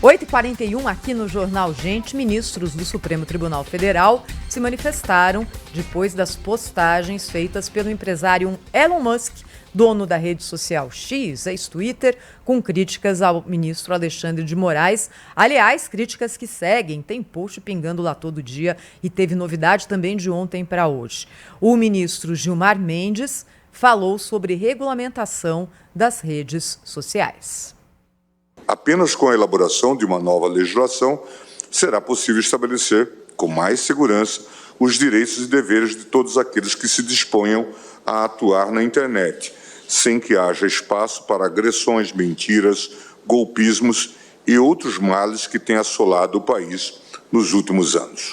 8h41 aqui no Jornal Gente, ministros do Supremo Tribunal Federal se manifestaram depois das postagens feitas pelo empresário Elon Musk, dono da rede social X, ex-Twitter, com críticas ao ministro Alexandre de Moraes. Aliás, críticas que seguem, tem post pingando lá todo dia e teve novidade também de ontem para hoje. O ministro Gilmar Mendes falou sobre regulamentação das redes sociais. Apenas com a elaboração de uma nova legislação será possível estabelecer, com mais segurança, os direitos e deveres de todos aqueles que se disponham a atuar na internet, sem que haja espaço para agressões, mentiras, golpismos e outros males que têm assolado o país nos últimos anos.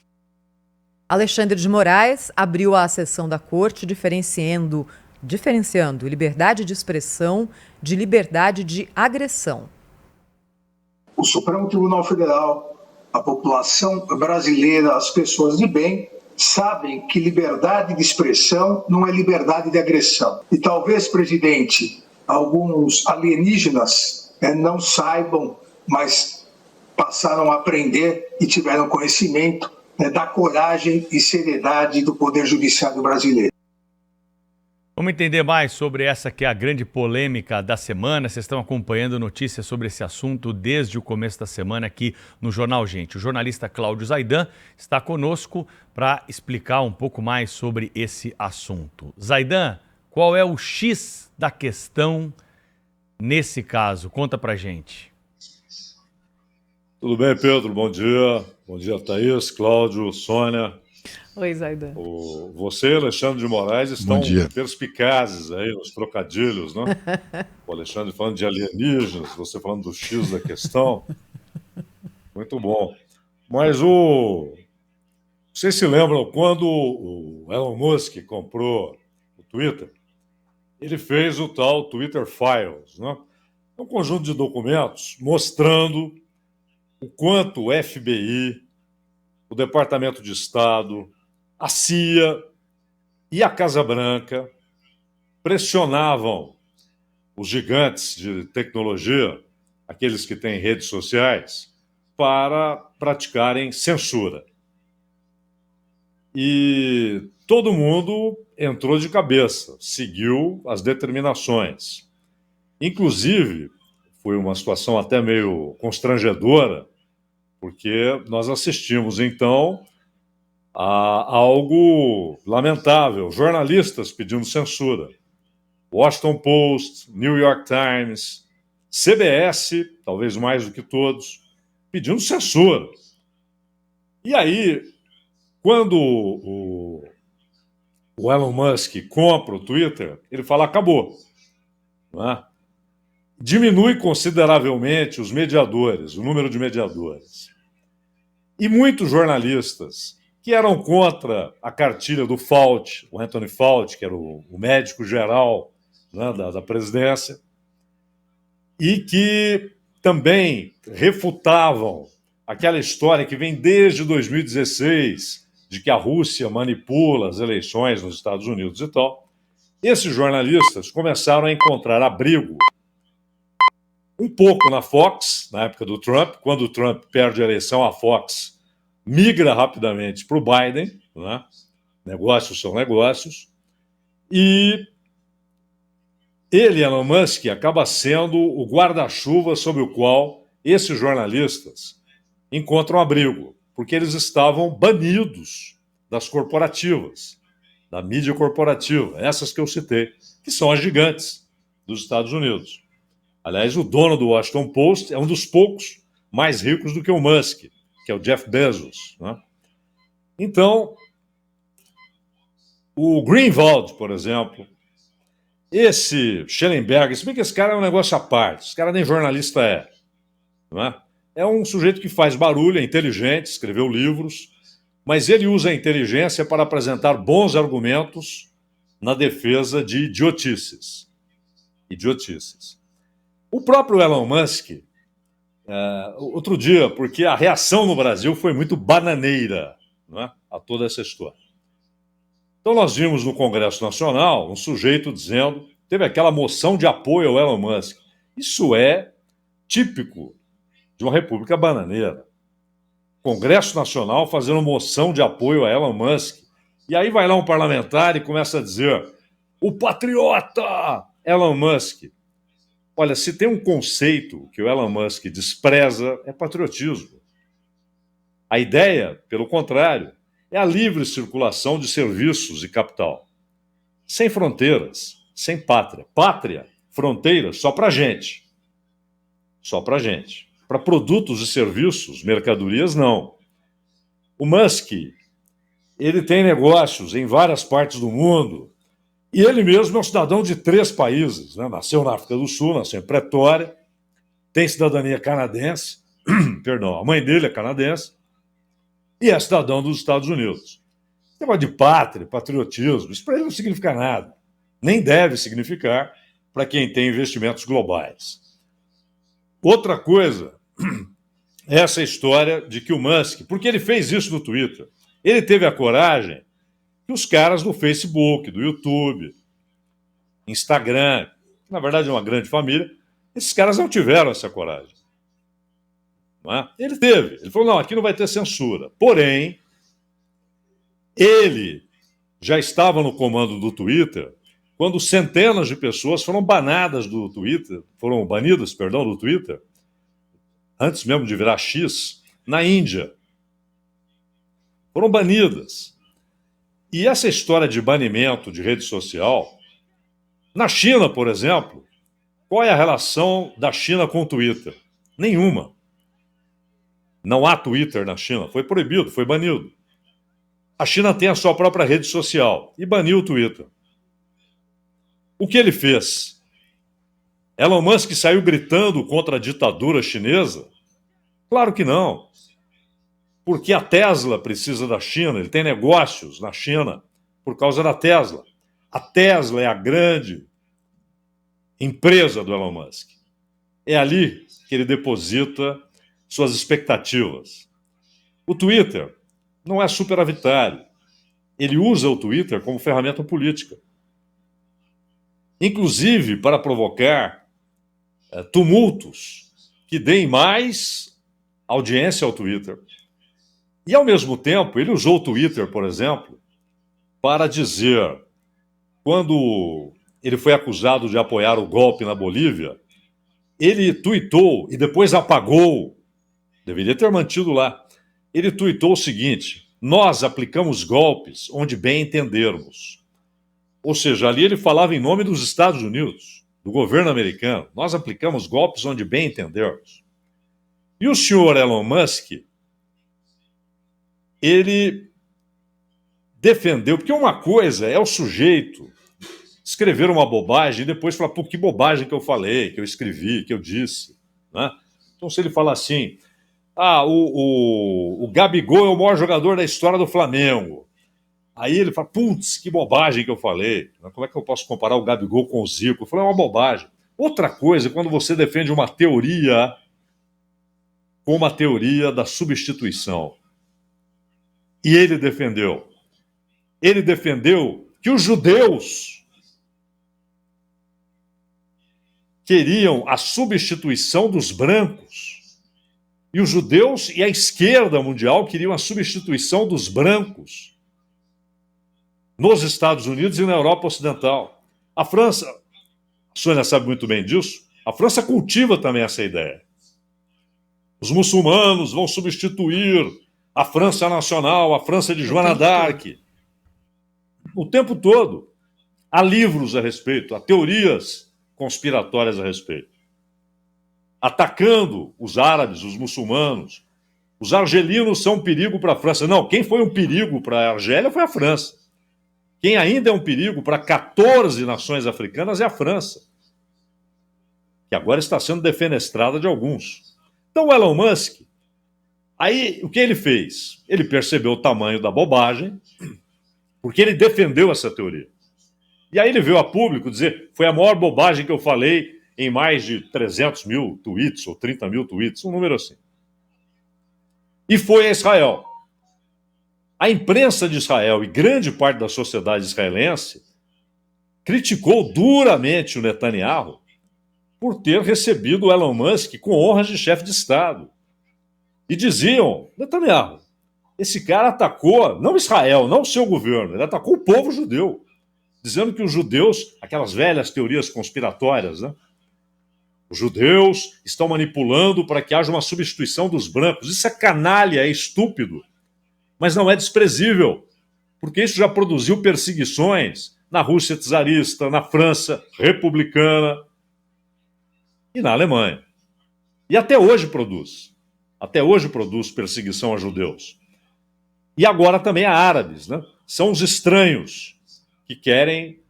Alexandre de Moraes abriu a sessão da Corte diferenciando liberdade de expressão de liberdade de agressão. O Supremo Tribunal Federal, a população brasileira, as pessoas de bem, sabem que liberdade de expressão não é liberdade de agressão. E talvez, presidente, alguns alienígenas não saibam, mas passaram a aprender e tiveram conhecimento da coragem e seriedade do Poder Judiciário brasileiro. Vamos entender mais sobre essa que é a grande polêmica da semana. Vocês estão acompanhando notícias sobre esse assunto desde o começo da semana aqui no Jornal Gente. O jornalista Cláudio Zaidan está conosco para explicar um pouco mais sobre esse assunto. Zaidan, qual é o X da questão nesse caso? Conta pra gente. Tudo bem, Pedro? Bom dia. Bom dia, Thaís, Cláudio, Sônia. Oi, Zaidan. Você e Alexandre de Moraes estão perspicazes aí nos trocadilhos, né? O Alexandre falando de alienígenas, você falando do X da questão. Muito bom. Mas vocês se lembram quando o Elon Musk comprou o Twitter? Ele fez o tal Twitter Files, né? É um conjunto de documentos mostrando o quanto o FBI, o Departamento de Estado, a CIA e a Casa Branca pressionavam os gigantes de tecnologia, aqueles que têm redes sociais, para praticarem censura. E todo mundo entrou de cabeça, seguiu as determinações. Inclusive, foi uma situação até meio constrangedora, porque nós assistimos, então, a algo lamentável. Jornalistas pedindo censura. Washington Post, New York Times, CBS, talvez mais do que todos, pedindo censura. E aí, quando o Elon Musk compra o Twitter, ele fala, acabou. Não é? Diminui consideravelmente os mediadores, o número de mediadores. E muitos jornalistas que eram contra a cartilha do Fauci, o Anthony Fauci, que era o médico geral, né, da presidência, e que também refutavam aquela história que vem desde 2016, de que a Rússia manipula as eleições nos Estados Unidos e tal. Esses jornalistas começaram a encontrar abrigo um pouco na Fox, na época do Trump. Quando o Trump perde a eleição, a Fox migra rapidamente para o Biden, né? Negócios são negócios, e ele, Elon Musk, acaba sendo o guarda-chuva sob o qual esses jornalistas encontram abrigo, porque eles estavam banidos das corporativas, da mídia corporativa, essas que eu citei, que são as gigantes dos Estados Unidos. Aliás, o dono do Washington Post é um dos poucos mais ricos do que o Musk, que é o Jeff Bezos, né? Então, o Greenwald, por exemplo, esse Schellenberg, se bem que esse cara é um negócio à parte, esse cara nem jornalista é, não é? É um sujeito que faz barulho, é inteligente, escreveu livros, mas ele usa a inteligência para apresentar bons argumentos na defesa de idiotices. Idiotices. O próprio Elon Musk, outro dia, porque a reação no Brasil foi muito bananeira, não é, a toda essa história. Então nós vimos no Congresso Nacional um sujeito dizendo, teve aquela moção de apoio ao Elon Musk. Isso é típico de uma república bananeira. Congresso Nacional fazendo moção de apoio a Elon Musk. E aí vai lá um parlamentar e começa a dizer: o patriota Elon Musk. Olha, se tem um conceito que o Elon Musk despreza, é patriotismo. A ideia, pelo contrário, é a livre circulação de serviços e capital. Sem fronteiras, sem pátria. Pátria, fronteiras, só para gente. Só para gente. Para produtos e serviços, mercadorias, não. O Musk, ele tem negócios em várias partes do mundo. E ele mesmo é um cidadão de 3 países, né? Nasceu na África do Sul, nasceu em Pretória, tem cidadania canadense, perdão, a mãe dele é canadense, e é cidadão dos Estados Unidos. Esse negócio de pátria, patriotismo, isso para ele não significa nada. Nem deve significar para quem tem investimentos globais. Outra coisa é essa história de que o Musk, porque ele fez isso no Twitter, ele teve a coragem que os caras do Facebook, do YouTube, Instagram, que na verdade é uma grande família, esses caras não tiveram essa coragem. Não é? Ele teve. Ele falou, não, aqui não vai ter censura. Porém, ele já estava no comando do Twitter quando centenas de pessoas foram banidas do Twitter, do Twitter, antes mesmo de virar X, na Índia. Foram banidas. E essa história de banimento de rede social, na China, por exemplo, qual é a relação da China com o Twitter? Nenhuma. Não há Twitter na China. Foi proibido, foi banido. A China tem a sua própria rede social e baniu o Twitter. O que ele fez? Elon Musk saiu gritando contra a ditadura chinesa? Claro que não. Porque a Tesla precisa da China, ele tem negócios na China por causa da Tesla. A Tesla é a grande empresa do Elon Musk. É ali que ele deposita suas expectativas. O Twitter não é superavitário. Ele usa o Twitter como ferramenta política. Inclusive para provocar tumultos que deem mais audiência ao Twitter. E, ao mesmo tempo, ele usou o Twitter, por exemplo, para dizer, quando ele foi acusado de apoiar o golpe na Bolívia, ele tuitou e depois apagou, deveria ter mantido lá, ele tuitou o seguinte: nós aplicamos golpes onde bem entendermos. Ou seja, ali ele falava em nome dos Estados Unidos, do governo americano. Nós aplicamos golpes onde bem entendermos. E o senhor Elon Musk, ele defendeu, porque uma coisa é o sujeito escrever uma bobagem e depois falar, pô, que bobagem que eu falei, que eu escrevi, que eu disse. Né? Então, se ele falar assim, o Gabigol é o maior jogador da história do Flamengo. Aí ele fala, putz, que bobagem que eu falei. Como é que eu posso comparar o Gabigol com o Zico? Eu falei, é uma bobagem. Outra coisa é quando você defende uma teoria como a teoria da substituição. E ele defendeu que os judeus queriam a substituição dos brancos. E os judeus e a esquerda mundial queriam a substituição dos brancos nos Estados Unidos e na Europa Ocidental. A França, a Sônia sabe muito bem disso, a França cultiva também essa ideia. Os muçulmanos vão substituir a França nacional, a França de Joana d'Arc. O tempo todo. Há livros a respeito, há teorias conspiratórias a respeito. Atacando os árabes, os muçulmanos. Os argelinos são um perigo para a França. Não, quem foi um perigo para a Argélia foi a França. Quem ainda é um perigo para 14 nações africanas é a França, que agora está sendo defenestrada de alguns. Então o Elon Musk, aí o que ele fez? Ele percebeu o tamanho da bobagem, porque ele defendeu essa teoria. E aí ele veio a público dizer, foi a maior bobagem que eu falei em mais de 300 mil tweets, ou 30 mil tweets, um número assim. E foi a Israel. A imprensa de Israel e grande parte da sociedade israelense criticou duramente o Netanyahu por ter recebido o Elon Musk com honras de chefe de Estado. E diziam, Netanyahu, esse cara atacou, não Israel, não o seu governo, ele atacou o povo judeu, dizendo que os judeus, aquelas velhas teorias conspiratórias, né? Os judeus estão manipulando para que haja uma substituição dos brancos. Isso é canalha, é estúpido, mas não é desprezível, porque isso já produziu perseguições na Rússia czarista, na França republicana e na Alemanha. E até hoje produz. Até hoje produz perseguição a judeus. E agora também a árabes, né? São os estranhos que querem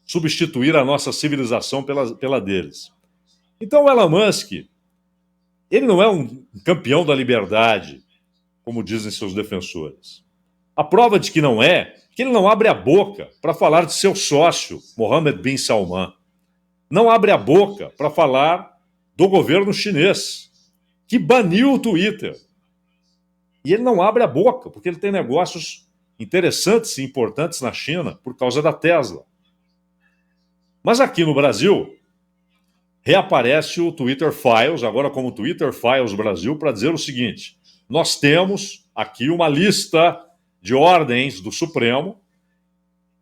substituir a nossa civilização pela deles. Então o Elon Musk, ele não é um campeão da liberdade, como dizem seus defensores. A prova de que não é, que ele não abre a boca para falar de seu sócio, Mohammed bin Salman. Não abre a boca para falar do governo chinês, que baniu o Twitter. E ele não abre a boca, porque ele tem negócios interessantes e importantes na China por causa da Tesla. Mas aqui no Brasil, reaparece o Twitter Files, agora como Twitter Files Brasil, para dizer o seguinte: nós temos aqui uma lista de ordens do Supremo,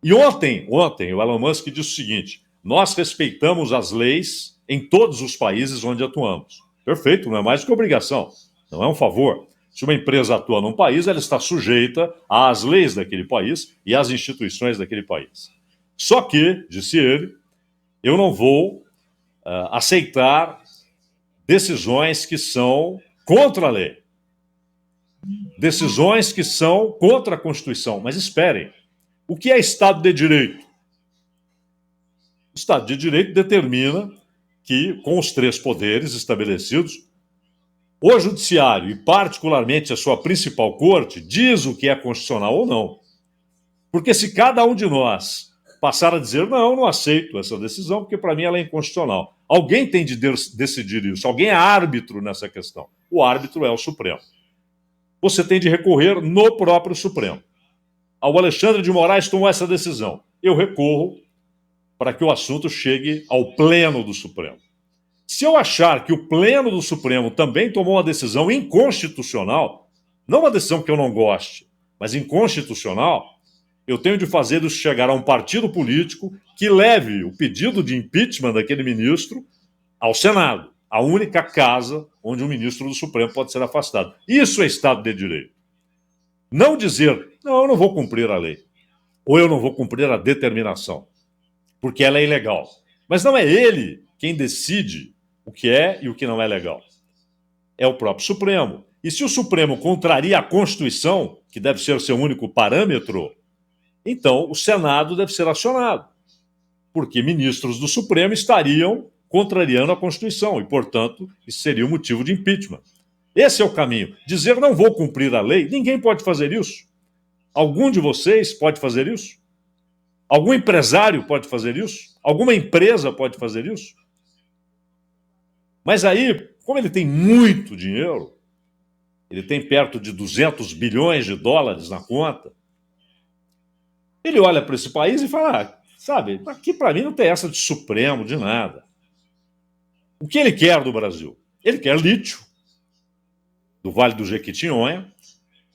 e ontem o Elon Musk disse o seguinte: nós respeitamos as leis em todos os países onde atuamos. Perfeito, não é mais do que obrigação, não é um favor. Se uma empresa atua num país, ela está sujeita às leis daquele país e às instituições daquele país. Só que, disse ele, eu não vou aceitar decisões que são contra a lei. Decisões que são contra a Constituição. Mas esperem, o que é Estado de Direito? O Estado de Direito determina que, com os 3 poderes estabelecidos, o Judiciário, e particularmente a sua principal corte, diz o que é constitucional ou não. Porque se cada um de nós passar a dizer, não aceito essa decisão, porque para mim ela é inconstitucional. Alguém tem de decidir isso, alguém é árbitro nessa questão. O árbitro é o Supremo. Você tem de recorrer no próprio Supremo. O Alexandre de Moraes tomou essa decisão. Eu recorro para que o assunto chegue ao pleno do Supremo. Se eu achar que o pleno do Supremo também tomou uma decisão inconstitucional, não uma decisão que eu não goste, mas inconstitucional, eu tenho de fazer isso chegar a um partido político que leve o pedido de impeachment daquele ministro ao Senado, a única casa onde um ministro do Supremo pode ser afastado. Isso é Estado de Direito. Não dizer, não, eu não vou cumprir a lei, ou eu não vou cumprir a determinação, porque ela é ilegal. Mas não é ele quem decide o que é e o que não é legal. É o próprio Supremo. E se o Supremo contraria a Constituição, que deve ser seu único parâmetro, então o Senado deve ser acionado, porque ministros do Supremo estariam contrariando a Constituição e, portanto, isso seria um motivo de impeachment. Esse é o caminho. Dizer não vou cumprir a lei, ninguém pode fazer isso. Algum de vocês pode fazer isso? Algum empresário pode fazer isso? Alguma empresa pode fazer isso? Mas aí, como ele tem muito dinheiro, ele tem perto de 200 bilhões de dólares na conta, ele olha para esse país e fala, sabe, aqui para mim não tem essa de Supremo, de nada. O que ele quer do Brasil? Ele quer lítio, do Vale do Jequitinhonha,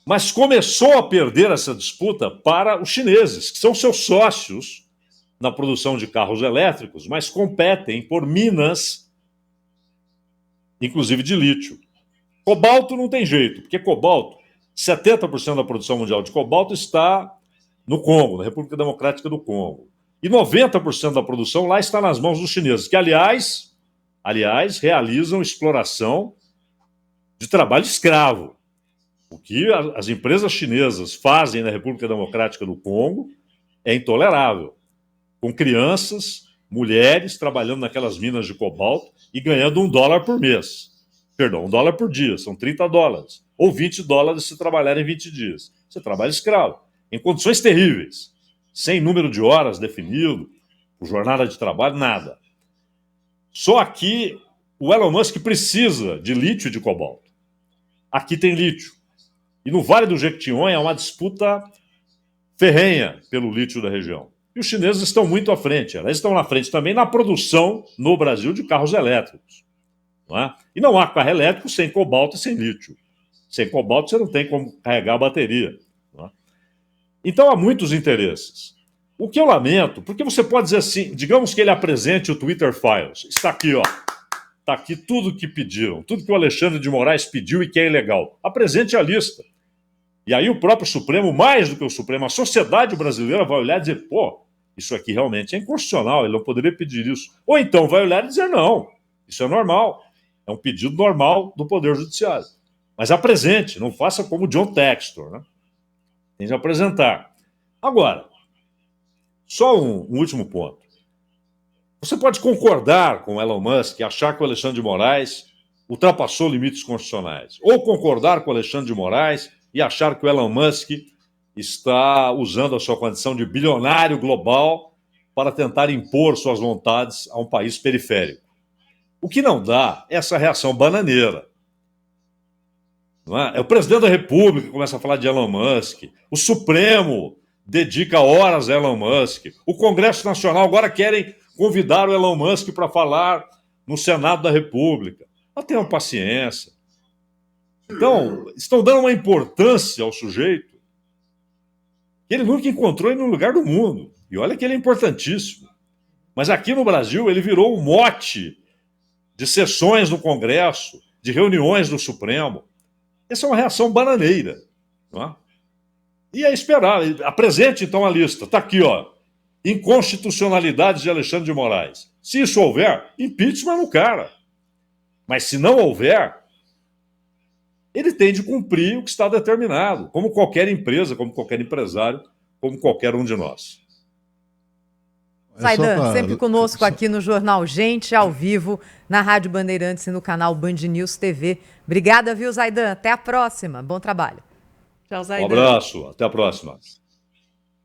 mas começou a perder essa disputa para os chineses, que são seus sócios na produção de carros elétricos, mas competem por minas, inclusive de lítio. Cobalto não tem jeito, porque cobalto, 70% da produção mundial de cobalto está no Congo, na República Democrática do Congo. E 90% da produção lá está nas mãos dos chineses, que, aliás, realizam exploração de trabalho escravo. O que as empresas chinesas fazem na República Democrática do Congo é intolerável. Com crianças, mulheres trabalhando naquelas minas de cobalto e ganhando $1 por mês. Perdão, $1 por dia, são $30. Ou $20 se trabalhar em 20 dias. Você trabalha escravo, em condições terríveis, sem número de horas definido, por jornada de trabalho, nada. Só aqui o Elon Musk precisa de lítio e de cobalto. Aqui tem lítio. E no Vale do Jequitinhonha há uma disputa ferrenha pelo lítio da região. E os chineses estão muito à frente. Eles estão na frente também na produção no Brasil de carros elétricos. Não é? E não há carro elétrico sem cobalto e sem lítio. Sem cobalto você não tem como carregar a bateria. Não é? Então há muitos interesses. O que eu lamento, porque você pode dizer assim, digamos que ele apresente o Twitter Files. Está aqui, ó. Está aqui tudo que pediram, tudo que o Alexandre de Moraes pediu e que é ilegal. Apresente a lista. E aí o próprio Supremo, mais do que o Supremo, a sociedade brasileira vai olhar e dizer, pô, isso aqui realmente é inconstitucional, ele não poderia pedir isso. Ou então vai olhar e dizer, não, isso é normal. É um pedido normal do Poder Judiciário. Mas apresente, não faça como John Textor, né? Tem de apresentar. Agora, só um último ponto. Você pode concordar com Elon Musk e achar que o Alexandre de Moraes ultrapassou limites constitucionais. Ou concordar com o Alexandre de Moraes e achar que o Elon Musk está usando a sua condição de bilionário global para tentar impor suas vontades a um país periférico. O que não dá é essa reação bananeira. Não é? O presidente da República começa a falar de Elon Musk, o Supremo dedica horas a Elon Musk, o Congresso Nacional agora querem convidar o Elon Musk para falar no Senado da República. Mas tenham paciência. Então, estão dando uma importância ao sujeito que ele nunca encontrou em nenhum lugar do mundo. E olha que ele é importantíssimo. Mas aqui no Brasil ele virou um mote de sessões no Congresso, de reuniões do Supremo. Essa é uma reação bananeira. Não é? E é esperar. Apresente então a lista. Está aqui, ó. Inconstitucionalidade de Alexandre de Moraes. Se isso houver, impeachment no cara. Mas se não houver, ele tem de cumprir o que está determinado, como qualquer empresa, como qualquer empresário, como qualquer um de nós. Zaidan, sempre conosco aqui no Jornal Gente, ao vivo, na Rádio Bandeirantes e no canal Band News TV. Obrigada, viu, Zaidan? Até a próxima. Bom trabalho. Tchau, Zaidan. Um abraço, até a próxima.